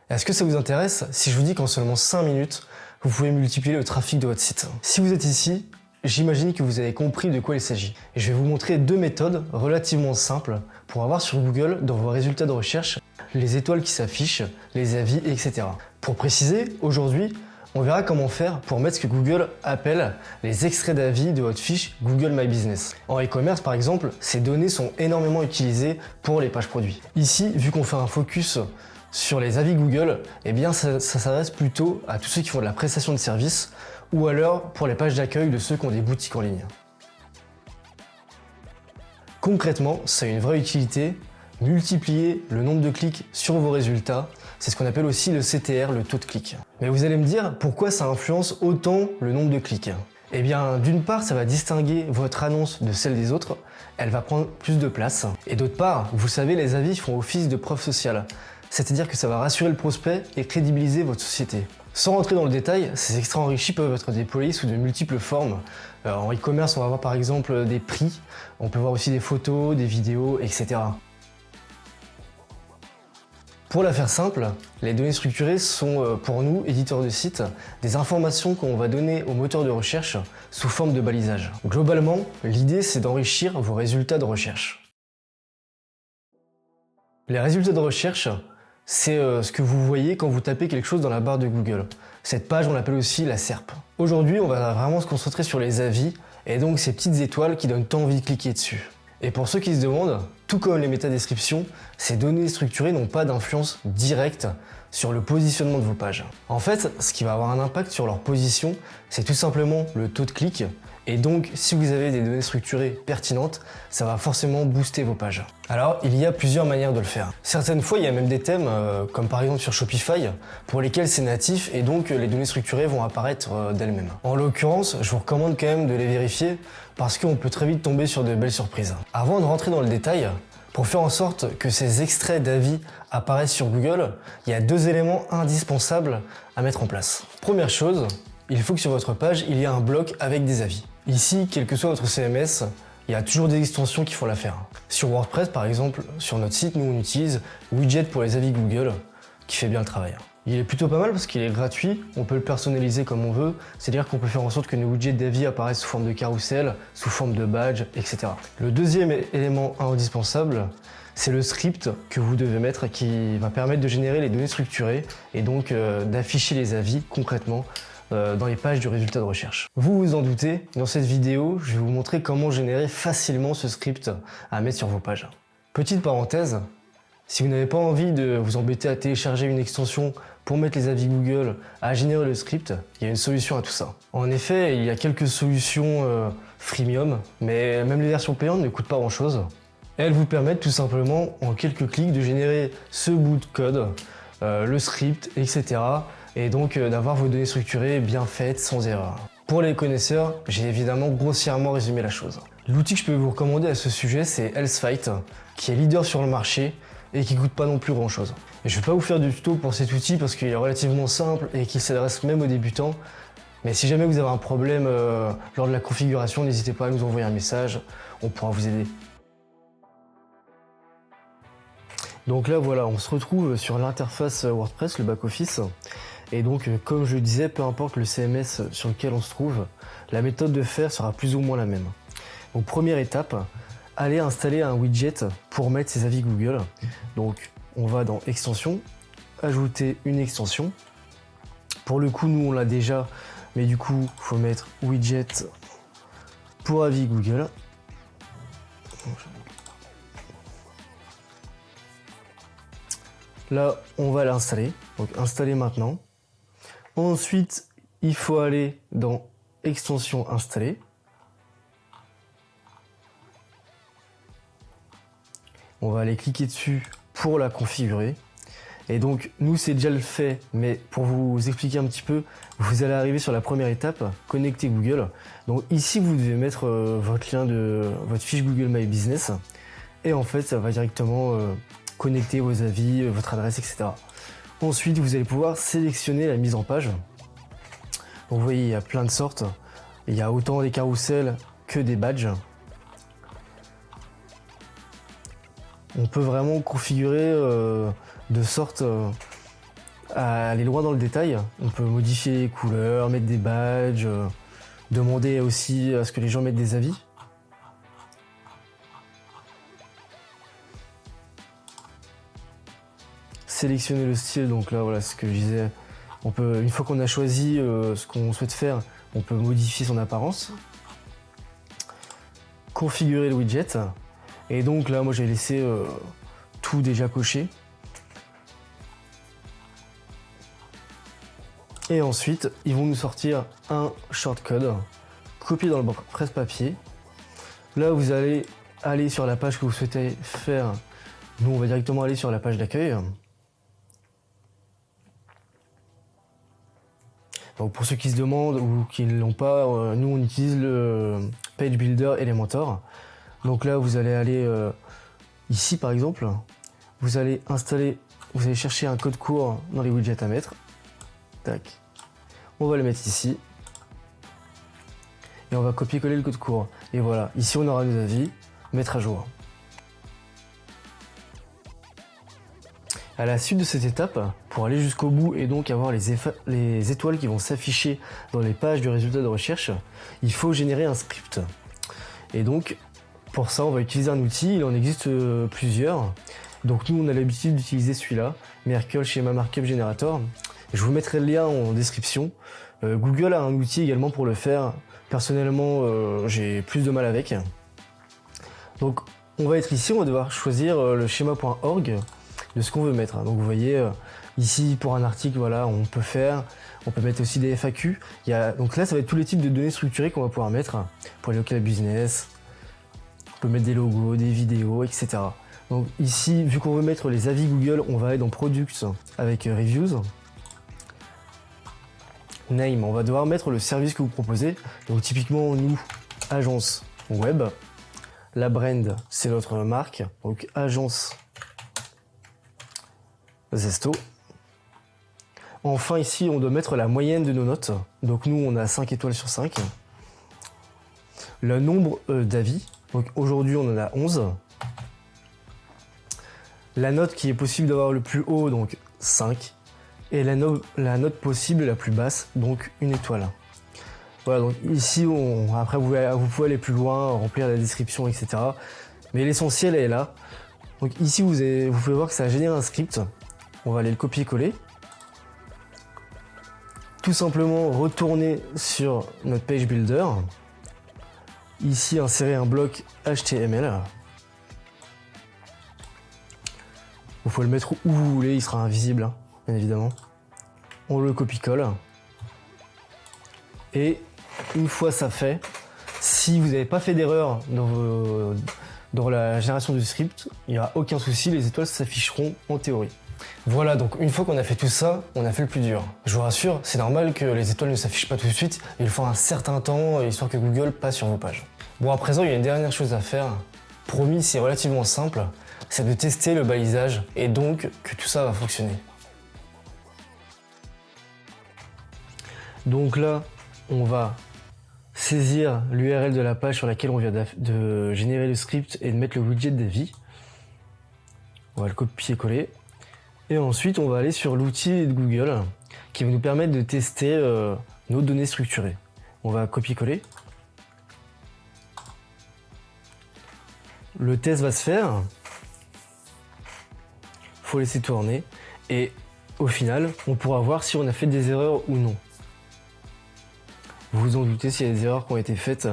Est-ce que ça vous intéresse si je vous dis qu'en seulement 5 minutes, vous pouvez multiplier le trafic de votre site? Si vous êtes ici, j'imagine que vous avez compris de quoi il s'agit. Et je vais vous montrer 2 méthodes relativement simples pour avoir sur Google, dans vos résultats de recherche, les étoiles qui s'affichent, les avis, etc. Pour préciser, aujourd'hui, on verra comment faire pour mettre ce que Google appelle les extraits d'avis de votre fiche Google My Business. En e-commerce par exemple, ces données sont énormément utilisées pour les pages produits. Ici, vu qu'on fait un focus sur les avis Google, eh bien ça s'adresse plutôt à tous ceux qui font de la prestation de services ou alors pour les pages d'accueil de ceux qui ont des boutiques en ligne. Concrètement, ça a une vraie utilité. Multiplier le nombre de clics sur vos résultats, c'est ce qu'on appelle aussi le CTR, le taux de clic. Mais vous allez me dire pourquoi ça influence autant le nombre de clics? Eh bien, d'une part, ça va distinguer votre annonce de celle des autres, elle va prendre plus de place. Et d'autre part, vous savez, les avis font office de preuve sociale, c'est-à-dire que ça va rassurer le prospect et crédibiliser votre société. Sans rentrer dans le détail, ces extraits enrichis peuvent être déployés sous de multiples formes. En e-commerce, on va voir par exemple des prix, on peut voir aussi des photos, des vidéos, etc. Pour la faire simple, les données structurées sont pour nous, éditeurs de sites, des informations qu'on va donner au moteur de recherche sous forme de balisage. Globalement, l'idée c'est d'enrichir vos résultats de recherche. Les résultats de recherche, c'est ce que vous voyez quand vous tapez quelque chose dans la barre de Google. Cette page, on l'appelle aussi la SERP. Aujourd'hui, on va vraiment se concentrer sur les avis et donc ces petites étoiles qui donnent envie de cliquer dessus. Et pour ceux qui se demandent, tout comme les métadescriptions, ces données structurées n'ont pas d'influence directe sur le positionnement de vos pages. En fait, ce qui va avoir un impact sur leur position, c'est tout simplement le taux de clic. Et donc, si vous avez des données structurées pertinentes, ça va forcément booster vos pages. Alors, il y a plusieurs manières de le faire. Certaines fois, il y a même des thèmes, comme par exemple sur Shopify, pour lesquels c'est natif et donc les données structurées vont apparaître d'elles-mêmes. En l'occurrence, je vous recommande quand même de les vérifier parce qu'on peut très vite tomber sur de belles surprises. Avant de rentrer dans le détail, pour faire en sorte que ces extraits d'avis apparaissent sur Google, il y a 2 éléments indispensables à mettre en place. Première chose, il faut que sur votre page, il y ait un bloc avec des avis. Ici, quel que soit votre CMS, il y a toujours des extensions qui font l'affaire. Sur WordPress, par exemple, sur notre site, nous on utilise Widget pour les avis Google, qui fait bien le travail. Il est plutôt pas mal parce qu'il est gratuit, on peut le personnaliser comme on veut, c'est-à-dire qu'on peut faire en sorte que nos widgets d'avis apparaissent sous forme de carrousel, sous forme de badge, etc. Le deuxième élément indispensable, c'est le script que vous devez mettre qui va permettre de générer les données structurées et donc d'afficher les avis concrètement dans les pages du résultat de recherche. Vous vous en doutez, dans cette vidéo, je vais vous montrer comment générer facilement ce script à mettre sur vos pages. Petite parenthèse, si vous n'avez pas envie de vous embêter à télécharger une extension pour mettre les avis Google, à générer le script, il y a une solution à tout ça. En effet, il y a quelques solutions freemium, mais même les versions payantes ne coûtent pas grand chose. Elles vous permettent tout simplement, en quelques clics, de générer ce bout de code, le script, etc. Et donc d'avoir vos données structurées bien faites, sans erreur. Pour les connaisseurs, j'ai évidemment grossièrement résumé la chose. L'outil que je peux vous recommander à ce sujet, c'est Elsefight, qui est leader sur le marché et qui coûte pas non plus grand chose. Et je vais pas vous faire du tuto pour cet outil parce qu'il est relativement simple et qu'il s'adresse même aux débutants. Mais si jamais vous avez un problème lors de la configuration, n'hésitez pas à nous envoyer un message, on pourra vous aider. Donc là voilà, on se retrouve sur l'interface WordPress, le back-office. Et donc, comme je le disais, peu importe le CMS sur lequel on se trouve, la méthode de faire sera plus ou moins la même. Donc, première étape, allez installer un widget pour mettre ses avis Google. Donc, on va dans Extensions, ajouter une extension. Pour le coup, nous, on l'a déjà, mais du coup, il faut mettre Widget pour avis Google. Là, on va l'installer. Donc, installer maintenant. Ensuite, il faut aller dans Extension installée. On va aller cliquer dessus pour la configurer. Et donc, nous, c'est déjà le fait, mais pour vous expliquer un petit peu, vous allez arriver sur la première étape, connecter Google. Donc ici, vous devez mettre votre lien de votre fiche Google My Business. Et en fait, ça va directement connecter vos avis, votre adresse, etc. Ensuite, vous allez pouvoir sélectionner la mise en page. Donc, vous voyez, il y a plein de sortes. Il y a autant des carousels que des badges. On peut vraiment configurer de sorte à aller loin dans le détail. On peut modifier les couleurs, mettre des badges, demander aussi à ce que les gens mettent des avis. Sélectionner le style, donc là voilà ce que je disais. On peut, une fois qu'on a choisi ce qu'on souhaite faire, on peut modifier son apparence. Configurer le widget. Et donc là moi j'ai laissé tout déjà coché. Et ensuite ils vont nous sortir un shortcode copié dans le presse-papier. Là vous allez aller sur la page que vous souhaitez faire. Nous on va directement aller sur la page d'accueil. Donc pour ceux qui se demandent ou qui ne l'ont pas, nous on utilise le Page Builder Elementor. Donc là vous allez aller ici par exemple, vous allez installer, vous allez chercher un code court dans les widgets à mettre. Tac. On va le mettre ici. Et on va copier-coller le code court. Et voilà, ici on aura nos avis, mettre à jour. À la suite de cette étape, pour aller jusqu'au bout et donc avoir les étoiles qui vont s'afficher dans les pages du résultat de recherche, il faut générer un script. Et donc, pour ça, on va utiliser un outil, il en existe plusieurs. Donc nous, on a l'habitude d'utiliser celui-là, Merkle Schema Markup Generator. Je vous mettrai le lien en description. Google a un outil également pour le faire. Personnellement, j'ai plus de mal avec. Donc, on va être ici, on va devoir choisir le schéma.org de ce qu'on veut mettre. Donc vous voyez ici pour un article, voilà, on peut mettre aussi des FAQ. Donc là ça va être tous les types de données structurées qu'on va pouvoir mettre pour les local business. On peut mettre des logos, des vidéos, etc. Donc ici, vu qu'on veut mettre les avis Google, on va aller dans Products avec Reviews. Name, on va devoir mettre le service que vous proposez. Donc typiquement nous, agence web. La brand, c'est notre marque. Donc agence Zesto. Enfin ici on doit mettre la moyenne de nos notes. Donc nous on a 5 étoiles sur 5. Le nombre d'avis. Donc aujourd'hui on en a 11. La note qui est possible d'avoir le plus haut, donc 5. Et la note possible la plus basse, donc 1 étoile. Voilà, donc ici après vous pouvez aller plus loin, remplir la description, etc. Mais l'essentiel est là. Donc ici vous pouvez voir que ça a généré un script. On va aller le copier-coller. Tout simplement retourner sur notre page builder. Ici insérer un bloc HTML. Vous pouvez le mettre où vous voulez, il sera invisible, hein, bien évidemment. On le copie-colle. Et une fois ça fait, si vous n'avez pas fait d'erreur dans la génération du script, il n'y aura aucun souci, les étoiles s'afficheront en théorie. Voilà, donc une fois qu'on a fait tout ça, on a fait le plus dur. Je vous rassure, c'est normal que les étoiles ne s'affichent pas tout de suite, il faut un certain temps, histoire que Google passe sur vos pages. Bon, à présent, il y a une dernière chose à faire. Promis, c'est relativement simple, c'est de tester le balisage et donc que tout ça va fonctionner. Donc là, on va saisir l'URL de la page sur laquelle on vient de générer le script et de mettre le widget d'avis. On va le copier-coller. Et ensuite, on va aller sur l'outil de Google qui va nous permettre de tester nos données structurées. On va copier-coller. Le test va se faire. Il faut laisser tourner. Et au final, on pourra voir si on a fait des erreurs ou non. Vous vous en doutez, s'il y a des erreurs qui ont été faites,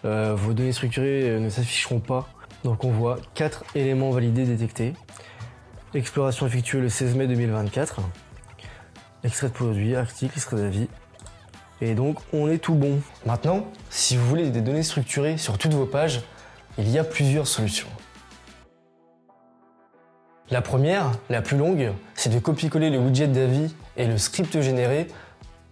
vos données structurées ne s'afficheront pas. Donc on voit 4 éléments validés détectés. Exploration effectuée le 16 mai 2024. Extrait de produit, article, extrait d'avis. Et donc on est tout bon. Maintenant, si vous voulez des données structurées sur toutes vos pages, il y a plusieurs solutions. La première, la plus longue, c'est de copier-coller le widget d'avis et le script généré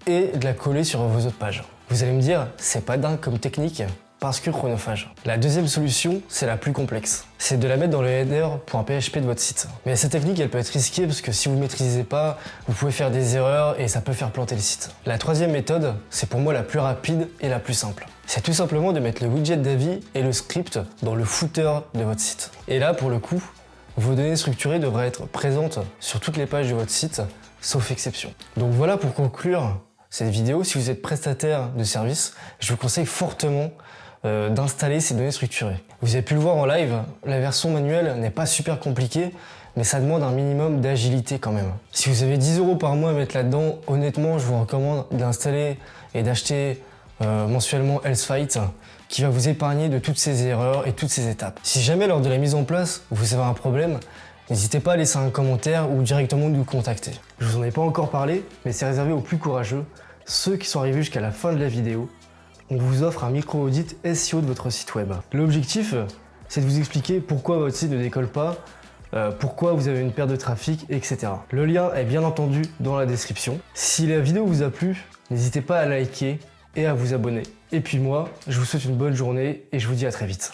et de la coller sur vos autres pages. Vous allez me dire, c'est pas dingue comme technique parce que chronophage. La deuxième solution, c'est la plus complexe. C'est de la mettre dans le header.php de votre site. Mais cette technique, elle peut être risquée parce que si vous ne maîtrisez pas, vous pouvez faire des erreurs et ça peut faire planter le site. La troisième méthode, c'est pour moi la plus rapide et la plus simple. C'est tout simplement de mettre le widget d'avis et le script dans le footer de votre site. Et là, pour le coup, vos données structurées devraient être présentes sur toutes les pages de votre site sauf exception. Donc voilà pour conclure cette vidéo. Si vous êtes prestataire de service, je vous conseille fortement d'installer ces données structurées. Vous avez pu le voir en live, la version manuelle n'est pas super compliquée, mais ça demande un minimum d'agilité quand même. Si vous avez 10 € par mois à mettre là-dedans, honnêtement, je vous recommande d'installer et d'acheter mensuellement Healthfight, qui va vous épargner de toutes ces erreurs et toutes ces étapes. Si jamais lors de la mise en place, vous avez un problème, n'hésitez pas à laisser un commentaire ou directement nous contacter. Je vous en ai pas encore parlé, mais c'est réservé aux plus courageux, ceux qui sont arrivés jusqu'à la fin de la vidéo. On vous offre un micro-audit SEO de votre site web. L'objectif, c'est de vous expliquer pourquoi votre site ne décolle pas, pourquoi vous avez une perte de trafic, etc. Le lien est bien entendu dans la description. Si la vidéo vous a plu, n'hésitez pas à liker et à vous abonner. Et puis moi, je vous souhaite une bonne journée et je vous dis à très vite.